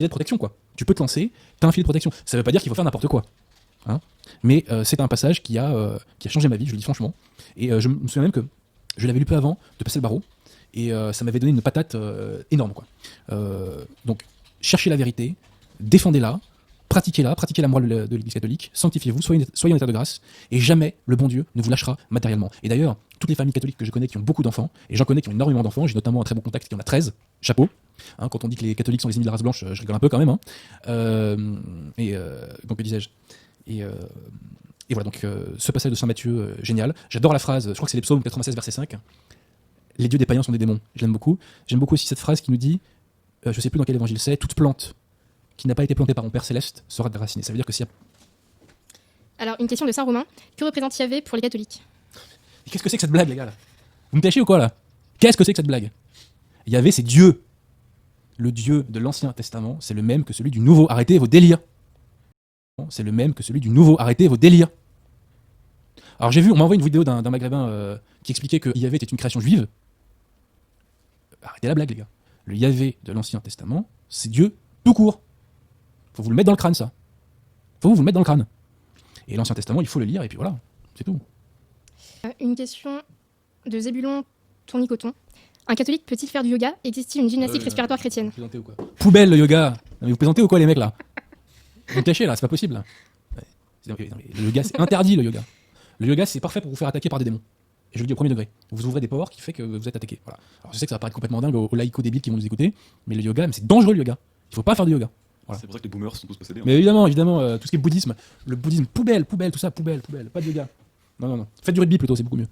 de protection, quoi. Tu peux te lancer, t'as un filet de protection. Ça veut pas dire qu'il faut faire n'importe quoi. Hein, mais c'est un passage qui a changé ma vie, je le dis franchement. Et je me souviens même que je l'avais lu peu avant de passer le barreau. Et ça m'avait donné une patate énorme, quoi. Donc, cherchez la vérité, défendez-la, pratiquez la morale de l'Église catholique, sanctifiez-vous, soyez en état de grâce, et jamais le bon Dieu ne vous lâchera matériellement. Et d'ailleurs, toutes les familles catholiques que je connais qui ont beaucoup d'enfants, et j'en connais qui ont énormément d'enfants, j'ai notamment un très bon contact qui en a 13, chapeau. Hein, quand on dit que les catholiques sont les ennemis de la race blanche, je rigole un peu quand même. Hein. Donc, que disais-je et voilà, donc ce passage de Saint Matthieu, génial. J'adore la phrase, je crois que c'est les psaumes 96, verset 5. Les dieux des païens sont des démons. Je l'aime beaucoup. J'aime beaucoup aussi cette phrase qui nous dit, je ne sais plus dans quel évangile c'est, toute plante qui n'a pas été plantée par mon Père Céleste sera déracinée. Ça veut dire que s'il y a... Alors, une question de Saint Romain. Que représente Yahvé pour les catholiques ? Et qu'est-ce que c'est que cette blague, les gars, là ? Vous me tâchez ou quoi, là ? Qu'est-ce que c'est que cette blague ? Yahvé, c'est Dieu. Le Dieu de l'Ancien Testament, c'est le même que celui du Nouveau. Arrêtez vos délires. C'est le même que celui du Nouveau. Arrêtez vos délires. Alors j'ai vu, on m'a envoyé une vidéo d'un maghrébin qui expliquait que Yahvé était une création juive. Arrêtez la blague, les gars. Le Yahvé de l'Ancien Testament, c'est Dieu tout court. Faut vous le mettre dans le crâne, ça. Faut vous le mettre dans le crâne. Et l'Ancien Testament, il faut le lire, et puis voilà, c'est tout. Une question de Zébulon Tournicoton. Un catholique peut-il faire du yoga ? Existe-t-il une gymnastique respiratoire chrétienne ? Vous plaisantez ou quoi ? Poubelle, le yoga. Non, mais vous plaisantez ou quoi, les mecs, là ? Vous me cachez, là, c'est pas possible. Là. Non, mais le yoga, c'est interdit, le yoga. Le yoga, c'est parfait pour vous faire attaquer par des démons. Et je le dis au premier degré. Vous ouvrez des powers qui fait que vous êtes attaqué. Voilà. Alors je sais que ça va paraître complètement dingue aux laïcos débiles qui vont nous écouter, mais le yoga, c'est dangereux, le yoga. Il faut pas faire du yoga. Voilà. C'est pour ça que les boomers sont tous possédés. Mais évidemment, tout ce qui est bouddhisme, le bouddhisme, poubelle, tout ça, poubelle, pas de yoga. Non. Faites du rugby plutôt, c'est beaucoup mieux.